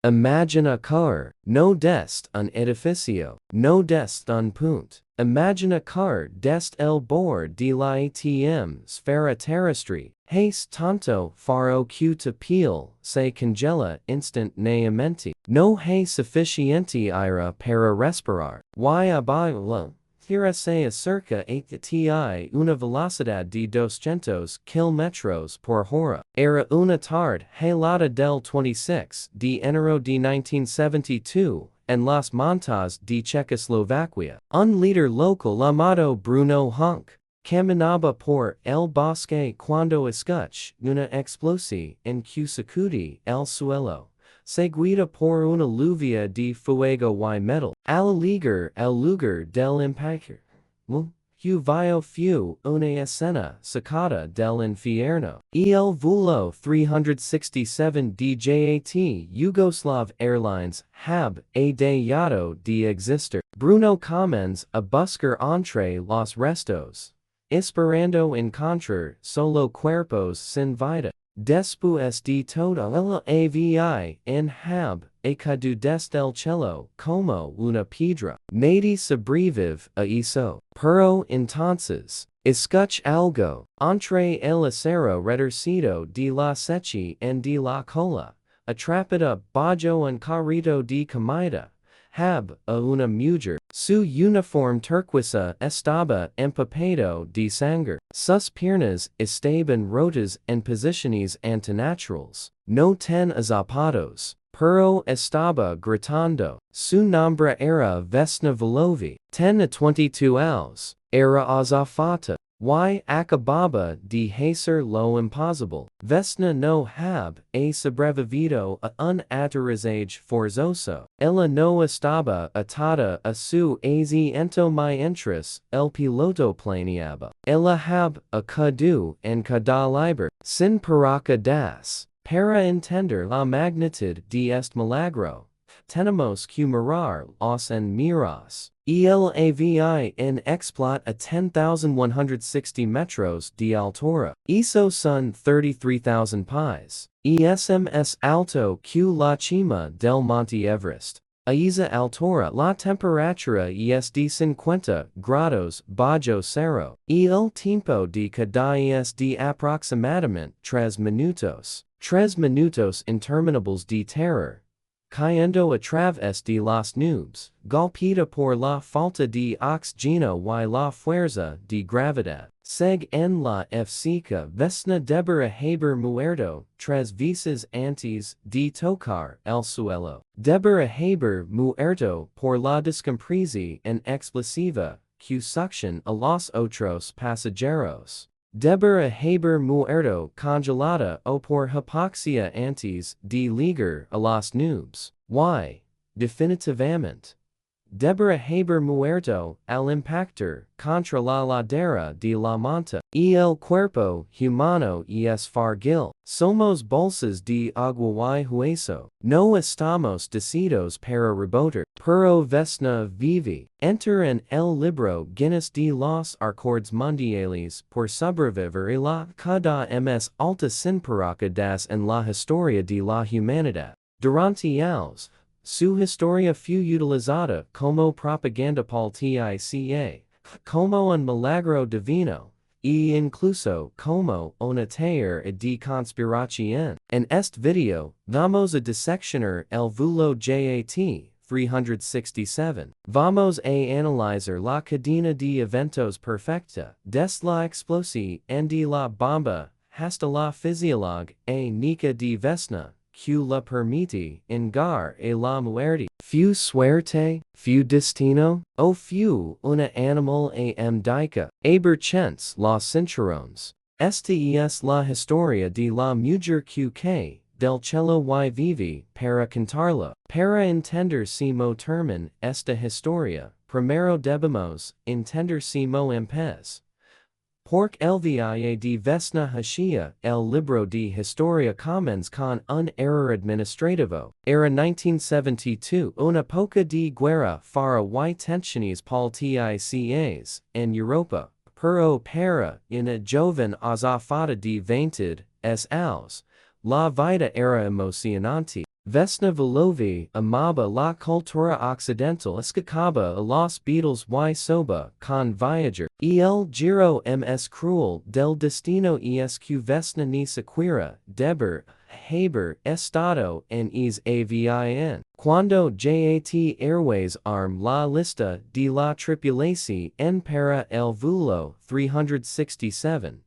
Imagina caer, no dest un edificio, no dest un punt. Imagina caer dest el borde de la sfera terrestre, haste tanto faro que tapil se congela instantaneamente. No hay suficiente aire para respirar. Y abajo, tierra se acerca a ti una velocidad de 200 km por hora. Era una tarde helada del 26 de enero de 1972, en las montas de Checoslovaquia. Un líder local llamado Bruno Honk caminaba por el bosque cuando escuchó una explosión en que sacudí el suelo, seguida por una lluvia de fuego y metal. Al llegar al lugar del impacto, vio fue una escena sacada del infierno. Y el vuelo 367 de JAT Yugoslav Airlines hab dejado de existir. Bruno comienza a buscar entre los restos, esperando encontrar solo cuerpos sin vida. Después de toda la avi en hab cadu desde el cielo como una piedra. Nadie sobrevive a eso. Pero entonces, escuch algo, entre el acero retorcido de la sechi en de la cola, atrapada bajo un carrito de comida. Hab a una mujer, su uniforme turquesa estaba empapado de sangre. Sus piernas estaban rotas en posiciones antinaturales. No ten zapatos, pero estaba gritando. Su nombre era Vesna Vulović. 10 a 22 años. Era Azafata. Y acababa de hacer lo imposible. Vesna no hab sobrevivido a un aterrizaje forzoso. Ella no estaba atada a su asiento mientras el piloto planeaba. Ella hab acudado en cada libre, sin paracaídas. Para entender la magnitud de este milagro, tenemos que mirar los en miras. El avión en explot a 10,160 metros de altura. Eso son 33,000 pies. Es alto que la cima del Monte Everest. A esa altura la temperatura es de 50 grados bajo cero. Y el tiempo de caída es de aproximadamente 3 minutos. 3 minutos interminables de terror. Cayendo a través de las nubes, golpeada por la falta de oxígeno y la fuerza de gravedad. Seg en la física Vesna deberá haber muerto 3 veces antes de tocar el suelo. Deberá haber muerto por la descompresión explosiva que succiona a los otros pasajeros. Deberá haber muerto congelada o por hipoxia antes de llegar a las nubes. Y, definitivamente, deberá haber muerto al impactar contra la ladera de la monta. Y el cuerpo humano es frágil. Somos bolsas de agua y hueso. No estamos decididos para rebotar. Pero Vesna vive. Enter en el libro Guinness de los récords mundiales por sobrevivir y la cada ms alta sin paracaídas en la historia de la humanidad. Durante años, su historia fue utilizada como propaganda política, como un milagro divino, e incluso como una teoría de conspiración. En este video, vamos a diseccionar el vuelo JAT 367. Vamos a analizar la cadena de eventos perfecta, desde la explosión de la bomba hasta la fisiología nica de Vesna, que la permite llegar a la muerte. ¿Fue suerte? ¿Fue destino? ¿O fue una animal dica? Aberchens los cinturones. Esta es la historia de la mujer que del cielo y vive para contarlo. Para entender cómo termina esta historia, primero debemos entender cómo empieza. Porque el viaje de Vesna hacia el libro de historia comienza con un error administrativo. Era 1972, una época de guerra fara y tensiones políticas en Europa, pero para una joven azafata de 20 años, la vida era emocionante. Vesna Vulović, amaba la cultura occidental escapaba a los Beatles y soba con viajar, el giro ms cruel del destino esq Vesna ni siquiera, deber, haber, estado en es avin. Cuando JAT Airways arm la lista de la tripulación en para el vuelo 367.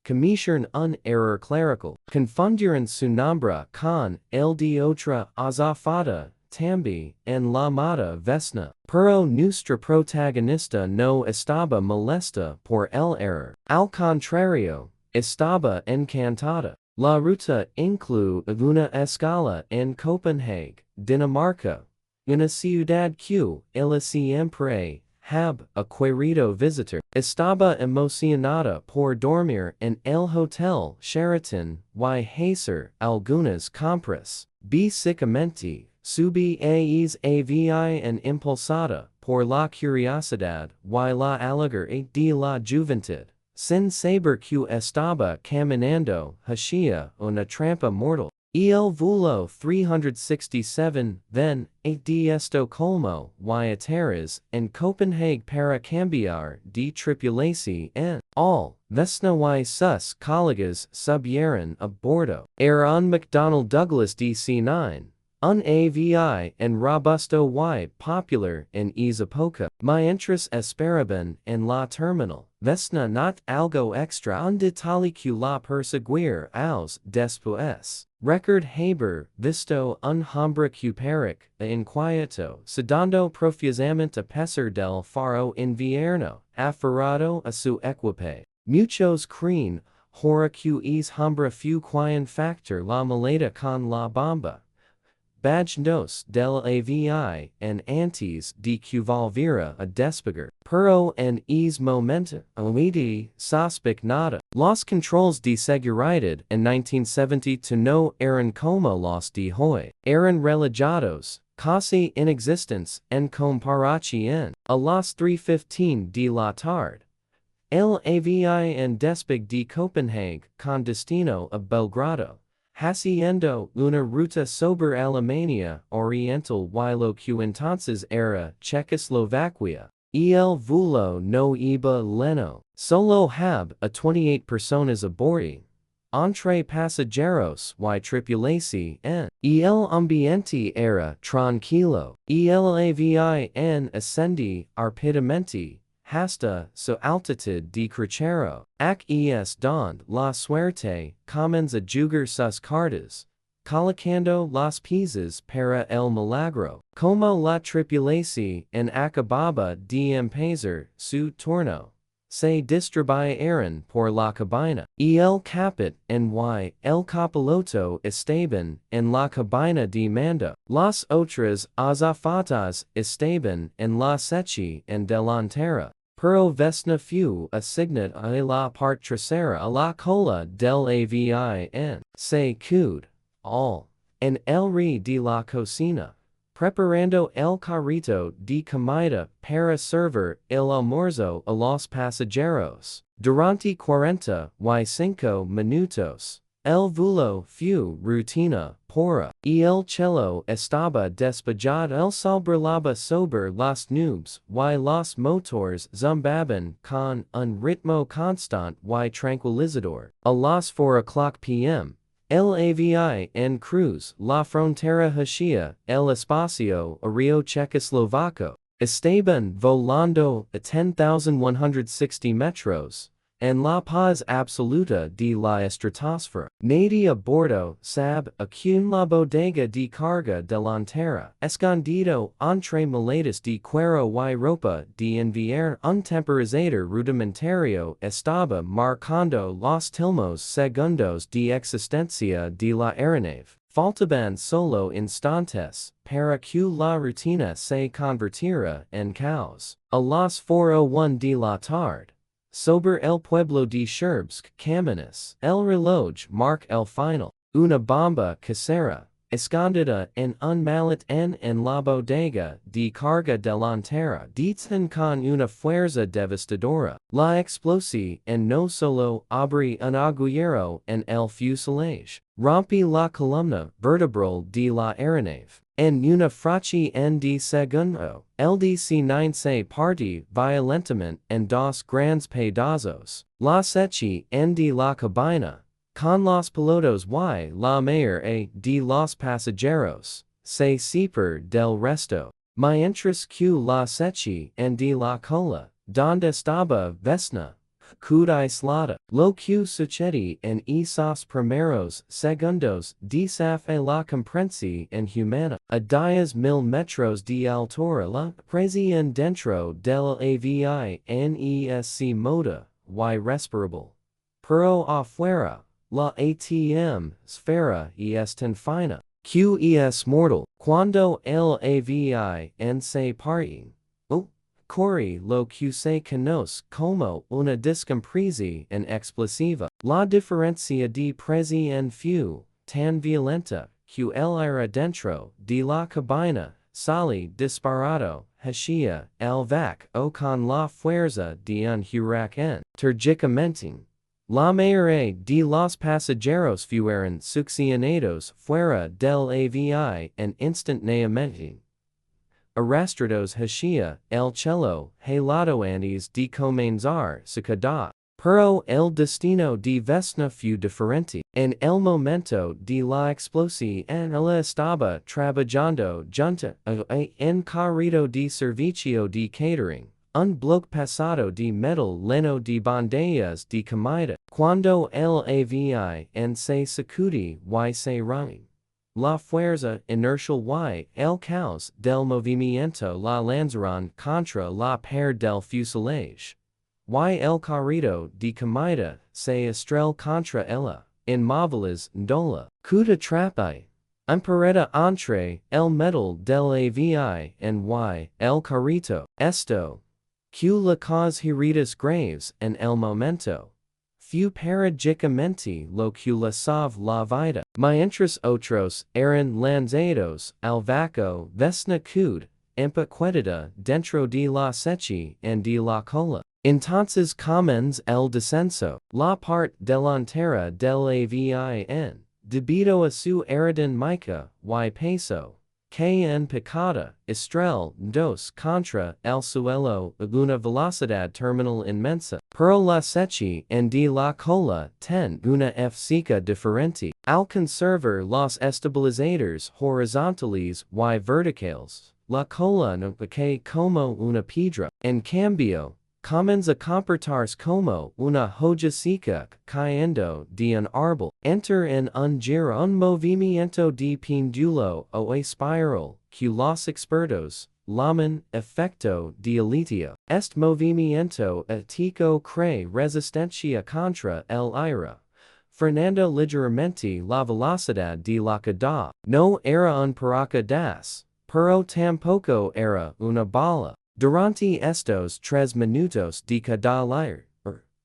Commission un error clerical, confundieron su nombre con el de otra azafata, tambi, en la mata Vesna, pero nuestra protagonista no estaba molesta por el error, al contrario, estaba encantada. La ruta incluye una escala en Copenhague, Dinamarca, una ciudad que ella siempre Hab, a querido visitor, estaba emocionada por dormir en el Hotel Sheraton y hacer algunas compras. Básicamente, subí a es avión impulsada por la curiosidad y la alegría de la juventud, sin saber que estaba caminando hacia una trampa mortal. El vuelo 367, then, de Estocolmo y aterriza en Copenhague para cambiar de tripulación en all. Vesna y sus colegas subieron a bordo. Era un McDonnell Douglas DC-9, un avión en robusto y popular en esa época. Mientras esperaban en la terminal, Vesna not algo extra un detalle que la perseguir aos después. Record haber visto un hombre que parece inquieto, sudando profusamente a pesar del faro invierno, aferrado a su equipaje. Muchos creen, hora que es hombre fue quien factor la maleta con la bomba. Bajnos del avión en antes de que volviera a despegar, pero en es momento, omití sospech nada. Los controls de seguridad en 1972 no eran como los de hoy, eran relajados, casi inexistentes en comparación. A las 3:15 de la tarde, el avión despegó de Copenhague con destino a Belgrado, haciendo una ruta sobre Alemania Oriental y lo que entonces era Checoslovaquia. El vuelo no iba lento, solo hab a 28 personas a bordo, entre pasajeros y tripulación, y el ambiente era tranquilo, y el avión ascendía rápidamente hasta su altitud de crucero. Ac es donde la suerte comienza a jugar sus cartas, colocando los piezas para el milagro. Como la tripulación en acababa de empezar su turno, se distribuyeron por la cabina, y el capitán y el copiloto estaban en la cabina de mando. Las otras azafatas estaban en la sechi en delantera. Pero Vesna fue asignada a la parte trasera a la cola del avión. Se quedó all en el re de la cocina, preparando el carrito de comida para servir el almuerzo a los pasajeros. Durante 45 minutos, el vuelo fue rutina pura, y el cielo estaba despejado. El sol brillaba sobre las nubes y los motores zumbaban con un ritmo constante y tranquilizador. A las 4:00 p.m., el avión en cruz la frontera hacia el espacio aéreo checoslovaco. Estaban volando a 10,160 metros, en la paz absoluta de la estratosfera. Nadie a bordo sabe aún la bodega de carga delantera, escondido entre maletas de cuero y ropa de invierno. Un temporizador rudimentario estaba marcando los últimos segundos de existencia de la aeronave. Faltaban solo instantes para que la rutina se convirtiera en caos. A las 4:01 de la tarde, sobre el pueblo de Sherbsk Kamenis, el reloj marca el final. Una bomba casera escondida en un maletín en la bodega de carga delantera, dicen con una fuerza devastadora, la explosión en no solo abrió un agujero en el fuselage, rompí la columna vertebral de la aeronave. En una fracción de segundo, el DC-9 se partió violentamente en dos grandes pedazos, la sección de la cabina, con los pilotos y la mayoría de los pasajeros, se separó del resto. Mientras que la sección de la cola, donde estaba Vesna, quedó aislada. Lo que sucedió en esos primeros segundos desafía la comprensión humana. A 10.000 metros de altura la presión dentro del avión en moda y respirable. Pero afuera, la atmósfera es tan fina, que es mortal. Cuando el avión se parte, corre lo que se conoce como una descompresión explosiva. La diferencia de presión fue tan violenta que el aire dentro de la cabina sale disparado hacia el vacío con la fuerza de un huracán. Trágicamente, la mayoría de los pasajeros fueron succionados fuera del avión instantáneamente. Arrastrados hacia el cielo helado antes de comenzar su caída. Pero el destino de Vesna fue diferente. En el momento de la explosión ella estaba trabajando junto a un carrito de servicio de catering, un bloque pesado de metal lleno de bandejas de comida. Cuando el avión se sacude y se rompe, la fuerza inercial y el caos del movimiento la lanzaron contra la pared del fuselage. Y el carrito de comida se estrelló contra ella, inmóviles dola. Coup atrapé. Imperada entre el metal del avión y el carrito. Esto, que la cause heridas graves en el momento, fue paradójicamente lo que le salvó la vida. Mientras otros eran lanzados al vacío, Vesna quedó empaquetada dentro de la sección de la cola. Entonces comienza el descenso. La parte delantera del avión, debido a su aerodinámica y peso, que en picada, estrella dos contra el suelo a una velocidad terminal inmensa. Pero la sección de la cola tiene una física diferente. Al conservar los estabilizadores horizontales y verticales, la cola no cae como una piedra. En cambio, comienza a comportarse como una hoja seca cayendo de un árbol. Enter en un giro un movimiento de péndulo o espiral que los expertos llaman efecto de alitio. Este movimiento ético crea resistencia contra el aire, frenando ligeramente la velocidad de la caída. No era un paracaídas, pero tampoco era una bala. Durante estos 3 minutos de cada layer,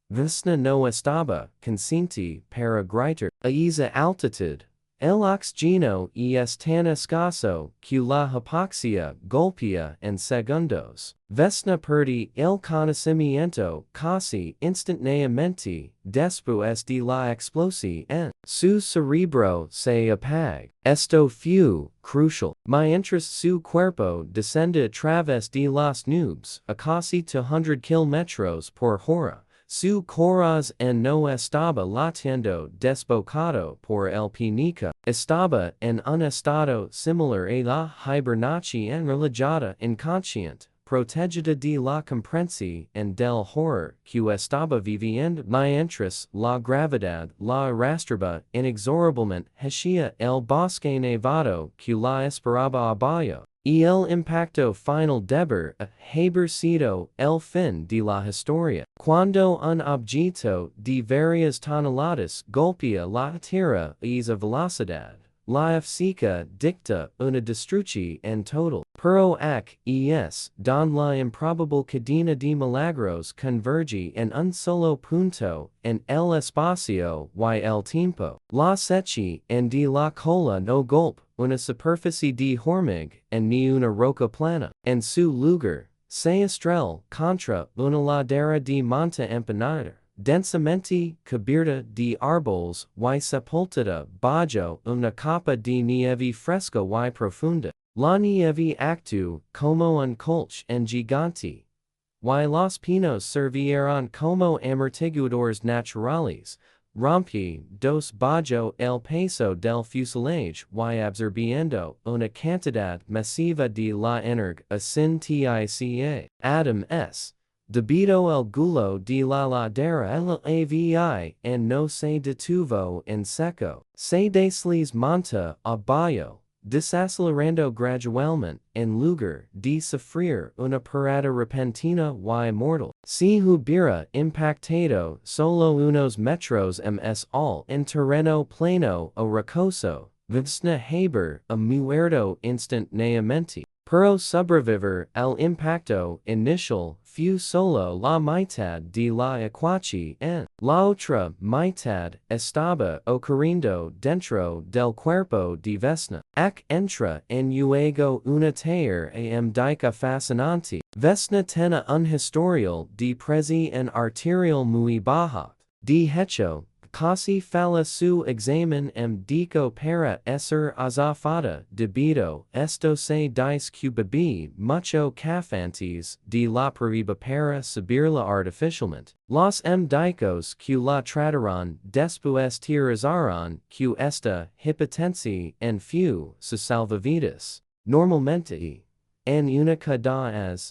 Vesna no estaba consciente para gritar. A esa altitud, el oxígeno es tan escaso que la hipoxia golpea en segundos. Vesna perdió el conocimiento casi instantáneamente después de la explosión. Su cerebro se apagó. Esto fue crucial. Mientras su cuerpo descende a través de las nubes a casi 200 km por hora, su corazón no estaba latiendo desbocado por el pánico. Estaba en un estado similar a la hibernación relajada inconsciente, protegida de la comprensión del horror que estaba viviendo. Mientras la gravedad la arrastraba inexorablemente hacia el bosque nevado que la esperaba abajo. Y el impacto final deber haber sido el fin de la historia. Cuando un objeto de varias toneladas golpea la tierra a esa velocidad, la física dicta una destrucción total. Pero ac, es, don la improbable cadena de milagros converge en un solo punto, en el espacio y el tiempo. La seche en de la cola no golpe, una superficie de hormig, en ni una roca plana. En su lugar, se estrella contra una ladera de monte empanada, densamente cubierta de árboles y sepultada bajo una capa de nieve fresca y profunda. La nieve actúa como un colch en gigante, y los pinos servieron como amortiguadores naturales, rompe dos bajo el peso del fuselage y absorbiendo una cantidad masiva de la energía sin tica. Adam s. Debido el gulo de la ladera el avi en no se detuvo en seco, se deslizamiento abajo, desacelerando gradualmente en lugar de sufrir una parada repentina y mortal. Si hubiera impactado solo unos metros ms al en terreno plano o rocoso, Vesna haber a muerto instantáneamente. Pero sobrevivir al impacto inicial fue solo la mitad de la ecuación en la otra mitad estaba ocurriendo dentro del cuerpo de Vesna. Ac entra en juego una tarea médica fascinante. Vesna tiene un historial de presión arterial muy baja. De hecho, casi falla su examen médico para ser azafata debido esto se dice que bebí mucho cafantes de la prohíba para subirla artificialmente. Los médicos que la trataron después teorizaron que esta hipotencia en fue su salvavidas. Normalmente, en una caída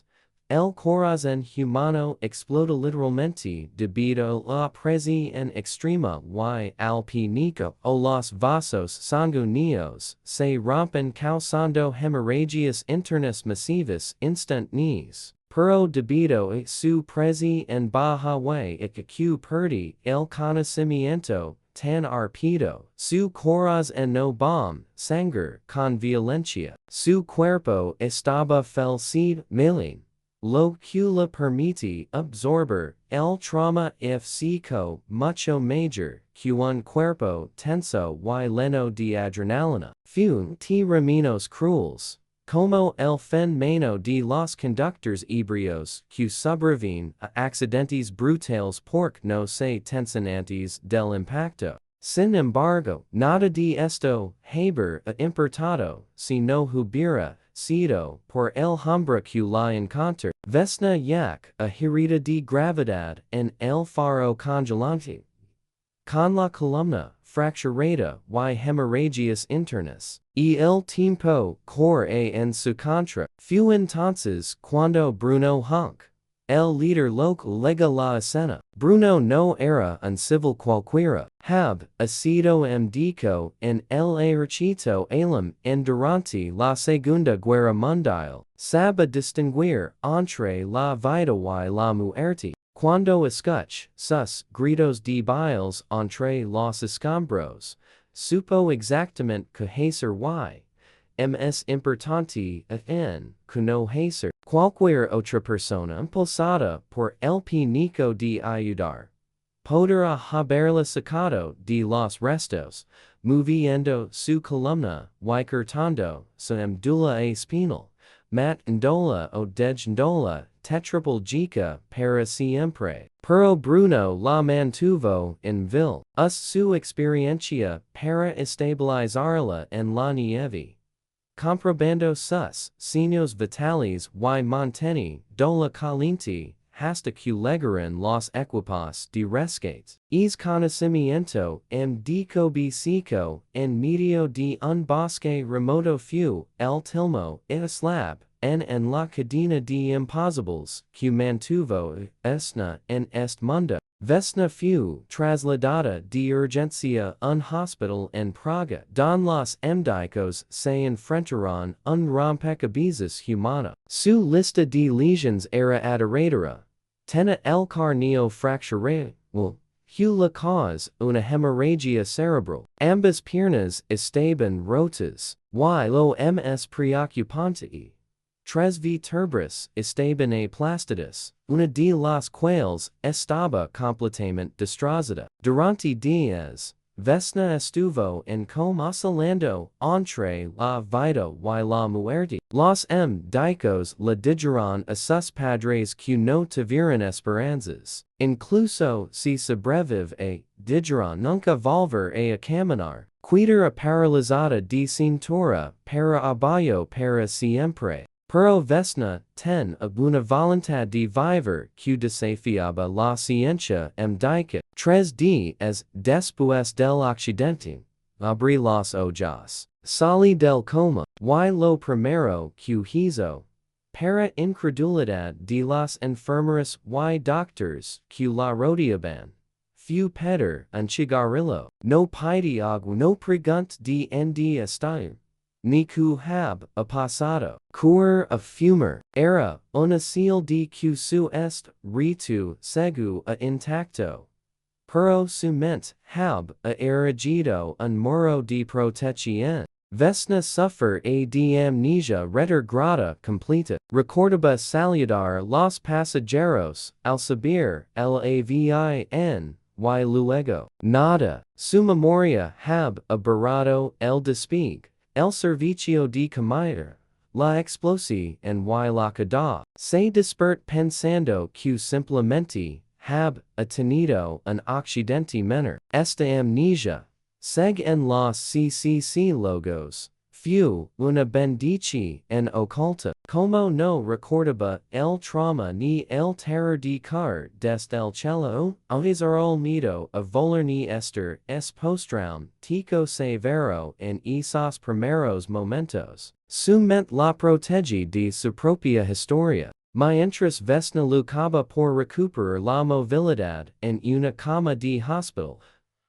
el corazón humano explota literalmente debido a la presión extrema y al pánico o los vasos sanguíneos se rompen causando hemorragias internas masivas instantáneas. Pero debido a su presión baja y que perde el conocimiento tan rápido, su corazón no bomba sangre con violencia. Su cuerpo estaba flexible, lo que le permite absorber el trauma físico mucho mayor que un cuerpo tenso y lleno de adrenalina. Fue menos crueles, como el fenómeno de los conductores ebrios que sobreviven a accidentes brutales porque no se tensan antes del impacto. Sin embargo, nada de esto haber importado si no hubiera sido por el hombre que la encontró. Vesna yak a herida de gravedad en el faro congelante, con la columna fracturada y hemorragias internas, y el tiempo corre en su contra. Fue entonces cuando Bruno Hunk, el líder local lega la escena. Bruno no era un civil cualquiera, hab sido médico en el ejército alemán en durante la Segunda Guerra Mundial, sabe distinguir entre la vida y la muerte. Cuando escuch sus gritos de biles entre los escombros, supo exactamente que hacer y ms importante en que no hacer. Cualquier otra persona impulsada por el pánico de ayudar podrá haberla sacado de los restos, moviendo su columna y cortando su médula espinal, matándola o dejándola tetraplégica para siempre. Pero Bruno la mantuvo en vil. Su experiencia para estabilizarla en la nieve, comprobando sus signos vitales y manteni dola caliente hasta que llegaron los equipos de rescate. Es conocimiento médico básico en medio de un bosque remoto fue el tilmo slab en la cadena de imposibles que mantuvo Vesna en este mundo. Vesna fue trasladada de urgencia a un hospital en Praga, don los médicos se enfrentaron un rompecabezas humano. Su lista de lesiones era aterradora. Tenía el cráneo fracturado, que la cause una hemorragia cerebral. Ambas piernas estaban rotas, y lo más preocupante, tres viterbras estaban aplastadas. Una de las cuales estaba completamente destrozada. Durante días, Vesna estuvo en coma oscilando entre la vida y la muerte. Los médicos le dijeron a sus padres que no tuvieran esperanzas. Incluso si sobrevive, dijeron nunca volver a caminar. Quedara paralizada de cintura para abajo para siempre. Pero Vesna ten una voluntad de vivir que desafiaba la ciencia médica. 3 días después del accidente, abrí los ojos. Salí del coma. Y lo primero que hizo, para incredulidad de los enfermeros y doctores que la rodeaban, fue pedir un cigarrillo. No pide agua, no pregunte de dónde está. Ni que hab pasado. Cur a fumar. Era una señal de que su espíritu según intacto. Pero su mente hab erigido un muro de protección. Vesna suffer a de amnesia retrograda completa. Recordaba saludar los pasajeros al subir el avión. Y luego, nada. Su memoria hab borrado el despegue. El servicio de comida, la explosión y la queda. Se despert pensando que simplemente hab tenido un accidente menor. Esta amnesia, según los CCC logos, fue una bendición oculta. Como no recordaba el trauma ni el terror de caer desde el cielo, avisar miedo a volar ni estar postraum tico severo en esos primeros momentos. Su mente la protege de su propia historia. Mientras Vesna luchaba por recuperar la movilidad en una cama de hospital.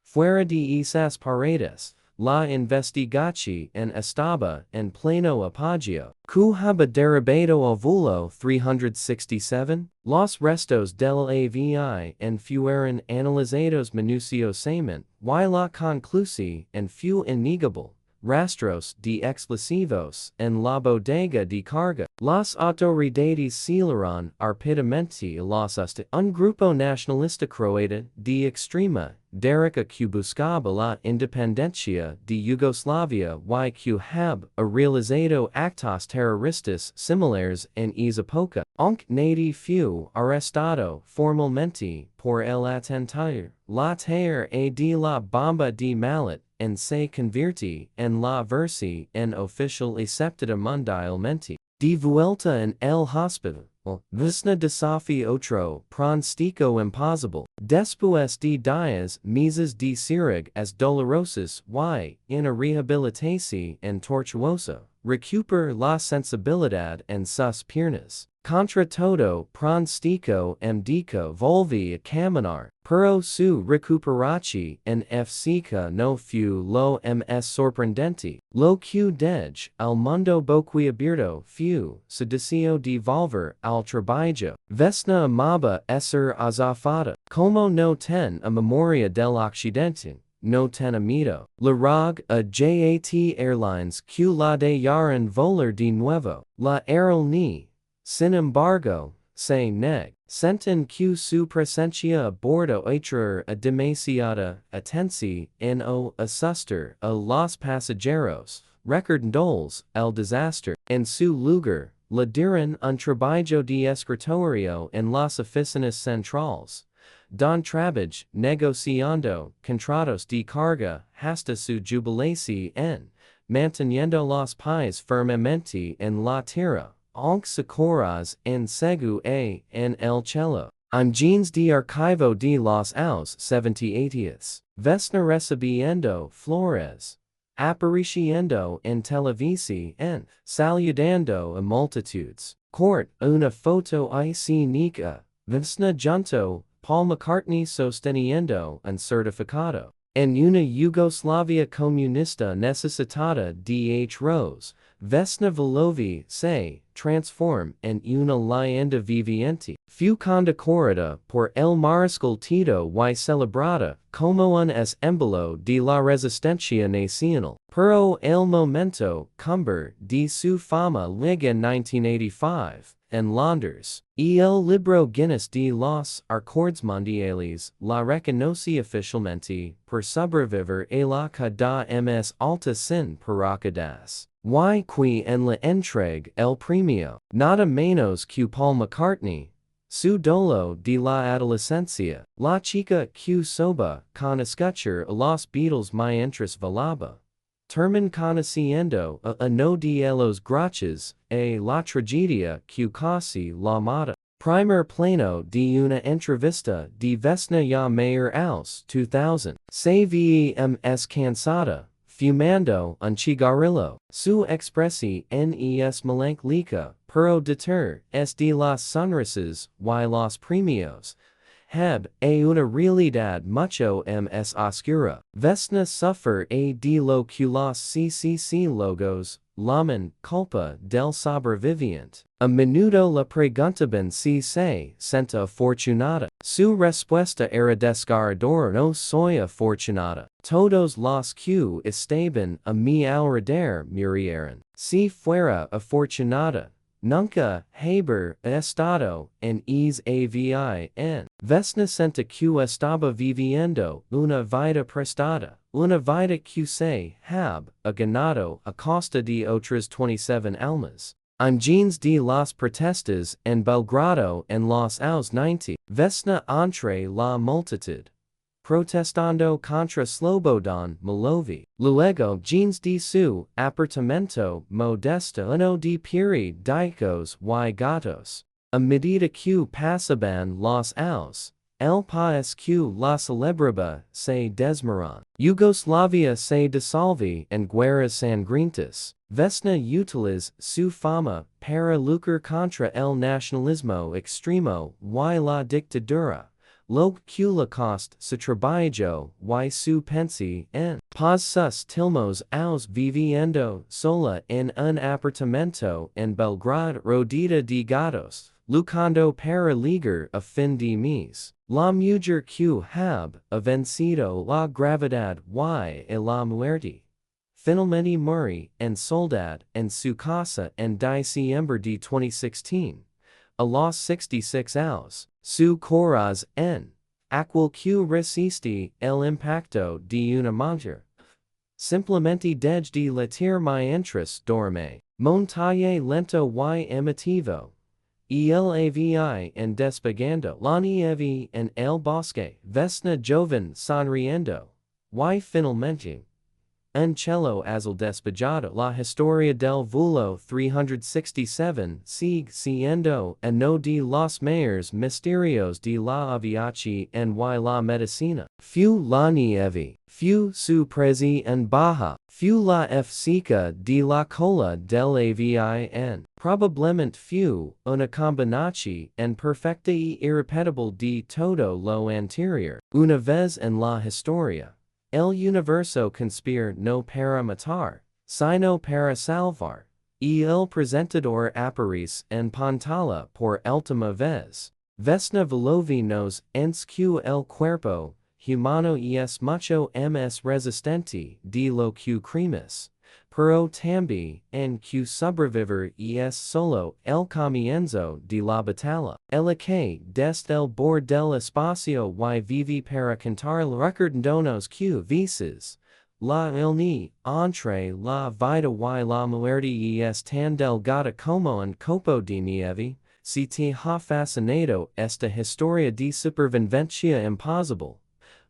Fuera de esas paredes, la investigación estaba en pleno apogeo. Que había derivado al vuelo 367, los restos del avión fueron analizados minuciosamente, y la conclusión fue innegable. Rastros de explosivos en la bodega de carga. Las autoridades sealaron rápidamente los un grupo nacionalista croata de extrema derecha que buscaba la independencia de Yugoslavia y que hab realizado actos terroristas similares en esa época. Aunque nadie fue arrestado formalmente por el atentado, la tierra de la bomba de Malat se convirtió en la versión oficial aceptada mundialmente. De vuelta en el hospital, Vesna desafió otro pronóstico imposible. Después de 10 meses de cirugías dolorosas y una rehabilitación tortuosa, recupera la sensibilidad en sus piernas. Contra todo pronóstico médico volví a caminar, pero su recuperación en física no fue lo más sorprendente. Lo que dej al mundo boquiabierto fue su deseo de volver al trabajo. Vesna amaba ser azafata. Como no ten a memoria del accidente, no ten miedo. Le rogue a JAT Airlines que la dejaran volar de nuevo. La aerolínea, sin embargo, se neg. Senten que su presencia a bordo atraer a demasiada atención o asustar a los pasajeros, recordándoles el desastre. En su lugar, le dieron un trabajo de escritorio en las oficinas centrales. Don trabajo negociando contratos de carga hasta su jubilación, manteniendo los pies firmemente en la tierra. Aunque socorros en Según en el cielo. Imágenes de archivo de los años 70. Vesna recibiendo flores. Apareciendo en televisión. Saludando a multitudes. Court una foto icónica. Vesna junto Paul McCartney sosteniendo un certificado. En una Yugoslavia comunista necesitada de Rose. Vesna Vulović se transform en una leyenda viviente. Fu condecorada por el mariscal Tito y celebrada como un símbolo de la resistencia nacional. Pero el momento cumbre de su fama llega en 1985, en Londres, y el libro Guinness de los récords mundiales la reconoce oficialmente por sobrevivir a la cada más alta sin paracaídas. Y que en la entrega el premio, nada menos que Paul McCartney, su dolo de la adolescencia, la chica que soba con escuchar a los Beatles mientras volaba. Termin conociendo a uno de los gracias a la tragedia que casi la mata. Primer plano de una entrevista de Vesna Vulović aus 2000. Se vemos cansada, fumando un cigarrillo. Su expresi es melancólica, pero detrás de las sonrisas y los premios. Heb a una realidad mucho más oscura. Vesna sufre a de lo que los CCC logos llaman culpa del sobreviviente. A menudo la preguntaban si se senta afortunada. Su respuesta era desgarradora: no soy afortunada. Todos los que estaban a mi alrededor murieron. Si fuera afortunada, nunca habría estado en ese avión. Vesna senta que estaba viviendo una vida prestada, una vida que se había ganado a costa de otras 27 almas. Imágenes de las protestas en Belgrado en los años 90. Vesna entre la multitud, protestando contra Slobodan Milosevic. Luego, jeans de su apartamento modesto uno de periódicos y gatos. A medida que pasaban los años, el país que la celebraba se desmoronó. Yugoslavia se disolvió en guerras sangrientas. Vesna utiliza su fama para luchar contra el nacionalismo extremo y la dictadura, lo que le costa su trabajo y su pensión. Paz sus tilmos aus viviendo sola en un apartamento en Belgrado rodeada de gatos, luchando para ligar a fin de mes. La mujer que había vencido la gravedad y la muerte finalmente murió en soledad en su casa en diciembre de 2016, a los 66 años. Su corazón, aquel que resiste el impacto de una mujer, simplemente deja de latir mientras dorme. Montaje lento y emotivo, y el avión en despegando. La nieve en el bosque. Vesna joven sonriendo, y finalmente un cielo azul despejado. La historia del vuelo 367 sigue siendo uno de los mayores misterios de la aviación y la medicina. Fu la nieve, fu su precio en baja, fu la eficacia de la cola del avión. Probablemente fu una combinación perfecta y irrepetible de todo lo anterior. Una vez en la historia, el universo conspira no para matar, sino para salvar, y el presentador aparece en pantalla por última vez. Vesna Vulović nos enseña que el cuerpo humano es mucho más resistente de lo que creemos, pero también en que sobrevivir es solo el comienzo de la batalla. El que desde el borde del espacio y vive para contarlo recordándonos que veces la línea entre la vida y la muerte es tan delgada como un copo de nieve. Si te ha fascinado esta historia de supervivencia imposible,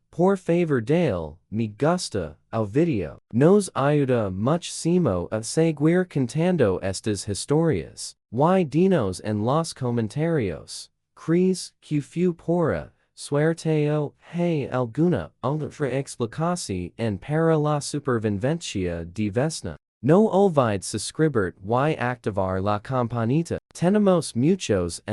por favor dale me gusta al video. Nos ayuda muchísimo a seguir contando estas historias. Y dinos en los comentarios, ¿crees que fu por suerte o hay alguna otra explicación para la supervivencia de Vesna? No olvides suscribirte y activar la campanita. Tenemos muchos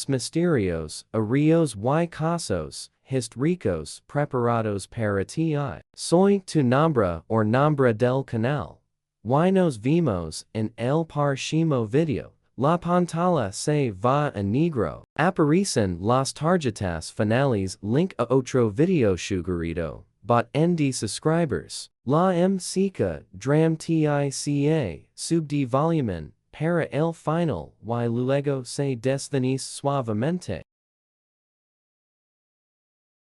misterios, arios y casos históricos preparados para ti. Soy tu nombre o nombre del canal. y nos vimos en el próximo video. La pantalla se va a negro. Aparecen las tarjetas finales. Link a otro video sugerido. Bot ND subscribers. La música dramtica subde volumen para el final y luego se desvanece suavemente.